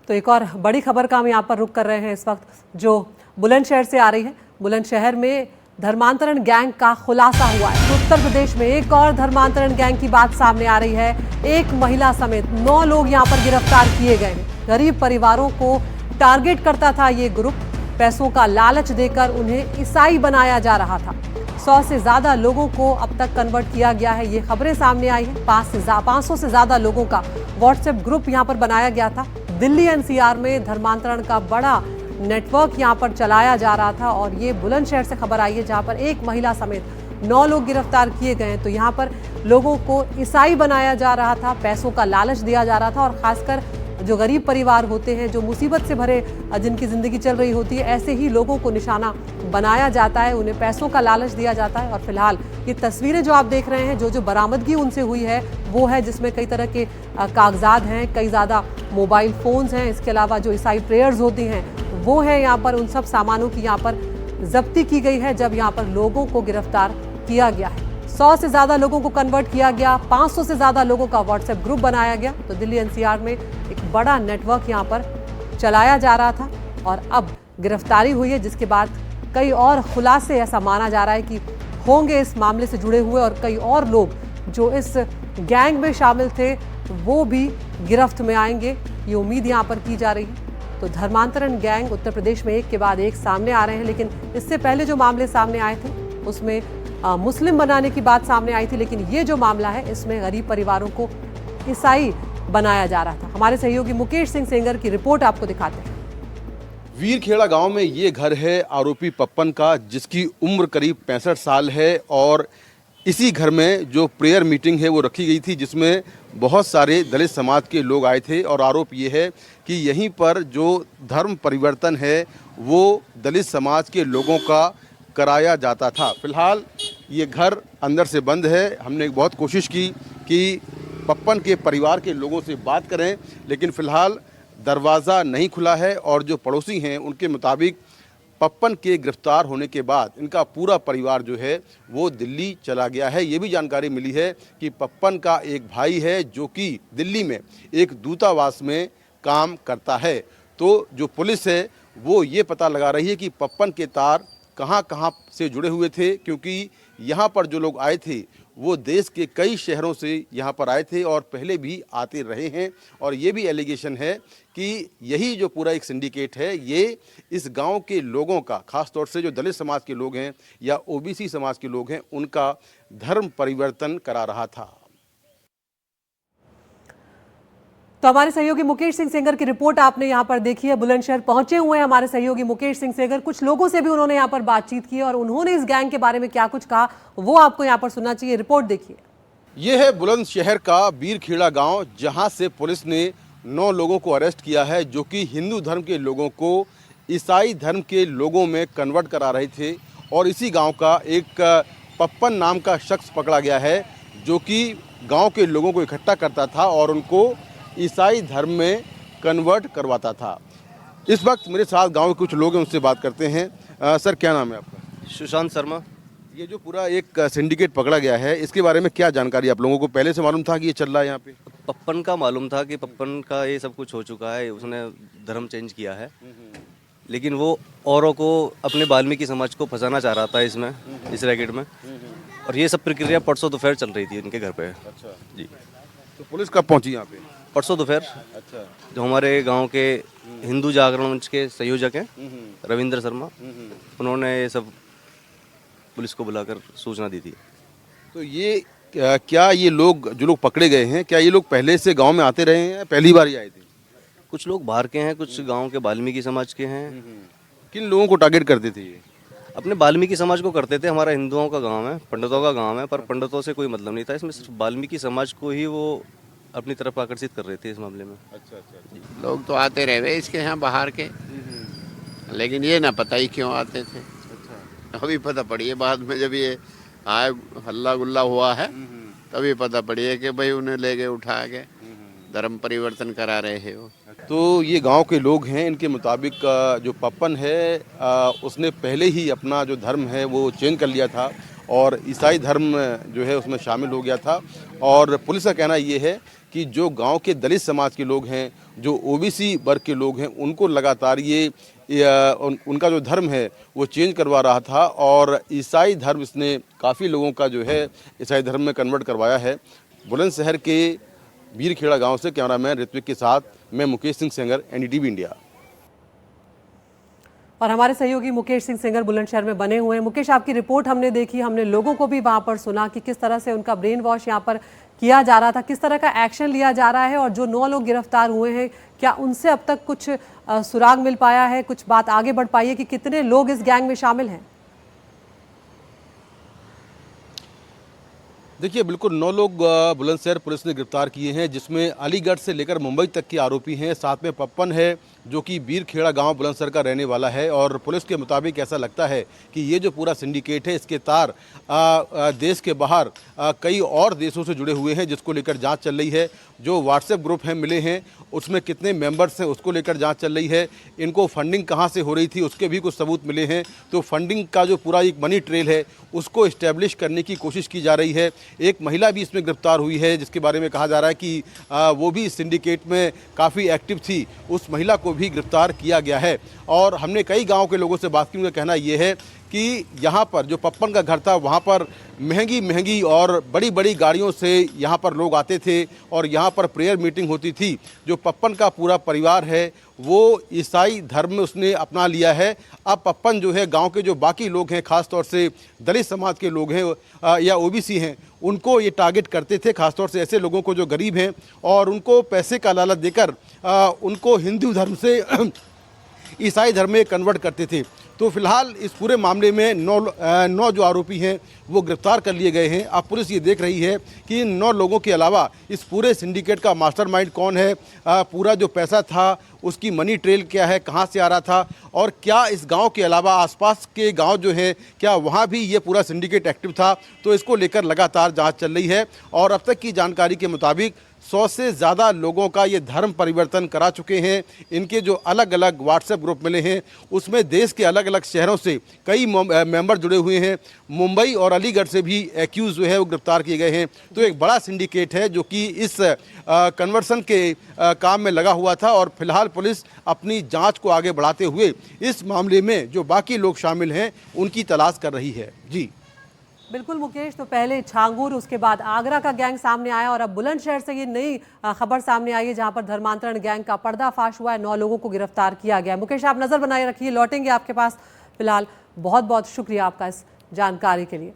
तो एक और बड़ी खबर का हम यहाँ पर रुख कर रहे हैं इस वक्त, जो बुलंदशहर से आ रही है। बुलंदशहर में धर्मांतरण गैंग का खुलासा हुआ है। उत्तर प्रदेश में एक और धर्मांतरण गैंग की बात सामने आ रही है। एक महिला समेत 9 लोग यहाँ पर गिरफ्तार किए गए हैं। गरीब परिवारों को टारगेट करता था ये ग्रुप। पैसों का लालच देकर उन्हें ईसाई बनाया जा रहा था। 100 से ज्यादा लोगों को अब तक कन्वर्ट किया गया है। ये खबरें सामने आई हैं। 500 से ज्यादा लोगों का व्हाट्सएप ग्रुप यहाँ पर बनाया गया था। दिल्ली एनसीआर में धर्मांतरण का बड़ा नेटवर्क यहाँ पर चलाया जा रहा था और ये बुलंदशहर से खबर आई है, जहाँ पर एक महिला समेत 9 लोग गिरफ्तार किए गए हैं। तो यहाँ पर लोगों को ईसाई बनाया जा रहा था, पैसों का लालच दिया जा रहा था और खासकर जो गरीब परिवार होते हैं, जो मुसीबत से भरे जिनकी जिंदगी चल रही होती है, ऐसे ही लोगों को निशाना बनाया जाता है, उन्हें पैसों का लालच दिया जाता है। और फिलहाल ये तस्वीरें जो आप देख रहे हैं, जो बरामदगी उनसे हुई है वो है जिसमें कई तरह के कागजात हैं, कई ज़्यादा मोबाइल फ़ोन्स हैं, इसके अलावा जो ईसाई प्रेयर्स होती हैं वो है। यहाँ पर उन सब सामानों की यहाँ पर जब्ती की गई है जब यहाँ पर लोगों को गिरफ्तार किया गया है। 100 से ज़्यादा लोगों को कन्वर्ट किया गया, 500 से ज़्यादा लोगों का व्हाट्सएप ग्रुप बनाया गया। तो दिल्ली एनसीआर में एक बड़ा नेटवर्क यहाँ पर चलाया जा रहा था और अब गिरफ्तारी हुई है, जिसके बाद कई और खुलासे ऐसा माना जा रहा है कि होंगे इस मामले से जुड़े हुए और कई और लोग जो इस गैंग में शामिल थे वो भी गिरफ्त में आएंगे, ये उम्मीद यहाँ पर की जा रही है। तो धर्मांतरण गैंग उत्तर प्रदेश में एक के बाद एक सामने आ रहे हैं, लेकिन इससे पहले जो मामले सामने आए थे उसमें मुस्लिम बनाने की बात सामने आई थी, लेकिन ये जो मामला है इसमें गरीब परिवारों को ईसाई बनाया जा रहा था। हमारे सहयोगी मुकेश सिंह सेंगर की रिपोर्ट आपको दिखाते हैं। वीरखेड़ा गांव में ये घर है आरोपी पप्पन का, जिसकी उम्र करीब 65 साल है और इसी घर में जो प्रेयर मीटिंग है वो रखी गई थी, जिसमें बहुत सारे दलित समाज के लोग आए थे। और आरोप ये है कि यहीं पर जो धर्म परिवर्तन है वो दलित समाज के लोगों का कराया जाता था। फिलहाल ये घर अंदर से बंद है। हमने बहुत कोशिश की कि पप्पन के परिवार के लोगों से बात करें, लेकिन फिलहाल दरवाज़ा नहीं खुला है। और जो पड़ोसी हैं उनके मुताबिक पप्पन के गिरफ्तार होने के बाद इनका पूरा परिवार जो है वो दिल्ली चला गया है। ये भी जानकारी मिली है कि पप्पन का एक भाई है जो कि दिल्ली में एक दूतावास में काम करता है। तो जो पुलिस है वो ये पता लगा रही है कि पप्पन के तार कहाँ कहाँ से जुड़े हुए थे, क्योंकि यहाँ पर जो लोग आए थे वो देश के कई शहरों से यहाँ पर आए थे और पहले भी आते रहे हैं। और ये भी एलिगेशन है कि यही जो पूरा एक सिंडिकेट है ये इस गांव के लोगों का, खास तौर से जो दलित समाज के लोग हैं या ओबीसी समाज के लोग हैं, उनका धर्म परिवर्तन करा रहा था। तो हमारे सहयोगी मुकेश सिंह सेंगर की रिपोर्ट आपने यहाँ पर देखी है। बुलंदशहर पहुंचे हुए हैं हमारे सहयोगी मुकेश सिंह सेंगर। कुछ लोगों से भी उन्होंने यहाँ पर बातचीत की और उन्होंने इस गैंग के बारे में क्या कुछ कहा वो आपको यहाँ पर सुनना चाहिए। रिपोर्ट देखिए। ये है बुलंदशहर का वीरखेड़ा गांव, जहां से पुलिस ने 9 लोगों को अरेस्ट किया है जो कि हिंदू धर्म के लोगों को ईसाई धर्म के लोगों में कन्वर्ट करा रहे थे। और इसी गाँव का एक पप्पन नाम का शख्स पकड़ा गया है जो कि गाँव के लोगों को इकट्ठा करता था और उनको ईसाई धर्म में कन्वर्ट करवाता था। इस वक्त मेरे साथ गांव के कुछ लोग हैं, उनसे बात करते हैं। सर, क्या नाम है आपका? सुशांत शर्मा। ये जो पूरा एक सिंडिकेट पकड़ा गया है, इसके बारे में क्या जानकारी आप लोगों को पहले से मालूम था कि ये चल रहा है यहाँ पे? पप्पन का मालूम था कि पप्पन का ये सब कुछ हो चुका है, उसने धर्म चेंज किया है, लेकिन वो औरों को, अपने वाल्मीकि समाज को फंसाना चाह रहा था इसमें, इस रैकेट में। और ये सब प्रक्रिया परसों दोपहर चल रही थी इनके घर पे। अच्छा जी। तो पुलिस कब पहुंची यहाँ पे? परसों दोपहर। अच्छा। जो हमारे गांव के हिंदू जागरण मंच के संयोजक हैं रविंद्र शर्मा, उन्होंने ये सब पुलिस को बुलाकर सूचना दी थी। तो ये क्या ये लोग, जो लोग पकड़े गए हैं, क्या ये लोग पहले से गांव में आते रहे हैं, पहली बार ही आए थे? कुछ लोग बाहर के हैं, कुछ गांव के वाल्मीकि समाज के हैं। किन लोगों को टारगेट करते थे ये? अपने वाल्मीकि समाज को करते थे। हमारा हिंदुओं का गांव है, पंडितों का गांव है, पर पंडितों से कोई मतलब नहीं था इसमें, सिर्फ वाल्मीकि समाज को ही वो अपनी तरफ आकर्षित कर रहे थे इस मामले में। अच्छा। लोग तो आते रहे इसके यहाँ बाहर के, लेकिन ये ना पता ही क्यों आते थे। अभी पता पड़ी है बाद में, जब ये आए हल्ला गुल्ला हुआ है तभी पता पड़ी है कि भाई उन्हें ले गए उठा के धर्म परिवर्तन करा रहे हैं वो। तो ये गांव के लोग हैं, इनके मुताबिक जो पप्पन है उसने पहले ही अपना जो धर्म है वो चेंज कर लिया था और ईसाई धर्म जो है उसमें शामिल हो गया था। और पुलिस का कहना ये है कि जो गांव के दलित समाज के लोग हैं, जो ओबीसी वर्ग के लोग हैं, उनको लगातार उनका जो धर्म है वो चेंज करवा रहा था और ईसाई धर्म इसने काफ़ी लोगों का जो है ईसाई धर्म में कन्वर्ट करवाया है। बुलंदशहर के बीरखेड़ा गांव से कैमरामैन ऋत्विक के साथ मैं मुकेश सिंह सेंगर, एनडीटीवी इंडिया। और हमारे सहयोगी मुकेश सिंह सेंगर बुलंदशहर में बने हुए हैं। मुकेश, आपकी रिपोर्ट हमने देखी, हमने लोगों को भी वहां पर सुना कि किस तरह से उनका ब्रेन वॉश यहाँ पर किया जा रहा था, किस तरह का एक्शन लिया जा रहा है और जो 9 लोग गिरफ्तार हुए हैं, क्या उनसे अब तक कुछ सुराग मिल पाया है, कुछ बात आगे बढ़ पाई है कि कितने लोग इस गैंग में शामिल हैं? देखिए, बिल्कुल 9 लोग बुलंदशहर पुलिस ने गिरफ्तार किए हैं, जिसमें अलीगढ़ से लेकर मुंबई तक के आरोपी हैं। साथ में पप्पन है जो कि बीरखेड़ा गांव बुलंदशहर का रहने वाला है। और पुलिस के मुताबिक ऐसा लगता है कि ये जो पूरा सिंडिकेट है इसके तार देश के बाहर कई और देशों से जुड़े हुए हैं, जिसको लेकर जांच चल रही है। जो व्हाट्सएप ग्रुप हैं मिले हैं उसमें कितने मेंबर्स हैं उसको लेकर जांच चल रही है। इनको फंडिंग कहां से हो रही थी उसके भी कुछ सबूत मिले हैं। तो फंडिंग का जो पूरा एक मनी ट्रेल है उसको इस्टेब्लिश करने की कोशिश की जा रही है। एक महिला भी इसमें गिरफ्तार हुई है जिसके बारे में कहा जा रहा है कि वो भी इस सिंडिकेट में काफ़ी एक्टिव थी। उस महिला को भी गिरफ्तार किया गया है। और हमने कई गाँव के लोगों से बात की, उनका कहना ये है कि यहाँ पर जो पप्पन का घर था वहाँ पर महंगी महंगी और बड़ी बड़ी गाड़ियों से यहाँ पर लोग आते थे और यहाँ पर प्रेयर मीटिंग होती थी। जो पप्पन का पूरा परिवार है वो ईसाई धर्म में उसने अपना लिया है। अब पप्पन जो है गांव के जो बाकी लोग हैं, ख़ास तौर से दलित समाज के लोग हैं या ओबीसी हैं, उनको ये टारगेट करते थे, ख़ासतौर से ऐसे लोगों को जो गरीब हैं, और उनको पैसे का लालच देकर उनको हिंदू धर्म से ईसाई धर्म में कन्वर्ट करते थे। तो फिलहाल इस पूरे मामले में 9 जो आरोपी हैं वो गिरफ्तार कर लिए गए हैं। अब पुलिस ये देख रही है कि इन 9 लोगों के अलावा इस पूरे सिंडिकेट का मास्टरमाइंड कौन है, पूरा जो पैसा था उसकी मनी ट्रेल क्या है, कहाँ से आ रहा था, और क्या इस गांव के अलावा आसपास के गांव जो हैं क्या वहाँ भी ये पूरा सिंडिकेट एक्टिव था। तो इसको लेकर लगातार जाँच चल रही है और अब तक की जानकारी के मुताबिक 100 से ज़्यादा लोगों का ये धर्म परिवर्तन करा चुके हैं। इनके जो अलग अलग व्हाट्सएप ग्रुप मिले हैं उसमें देश के अलग अलग शहरों से कई मेंबर जुड़े हुए हैं। मुंबई और अलीगढ़ से भी एक्यूज जो है वो गिरफ्तार किए गए हैं। तो एक बड़ा सिंडिकेट है जो कि इस कन्वर्सन के काम में लगा हुआ था और फिलहाल पुलिस अपनी जांच को आगे बढ़ाते हुए इस मामले में जो बाकी लोग शामिल हैं उनकी तलाश कर रही है। जी बिल्कुल मुकेश, तो पहले छांगुर, उसके बाद आगरा का गैंग सामने आया और अब बुलंदशहर से ये नई खबर सामने आई है जहां पर धर्मांतरण गैंग का पर्दाफाश हुआ है, 9 लोगों को गिरफ्तार किया गया है। मुकेश, आप नजर बनाए रखिए, लौटेंगे आपके पास। फिलहाल बहुत बहुत शुक्रिया आपका इस जानकारी के लिए।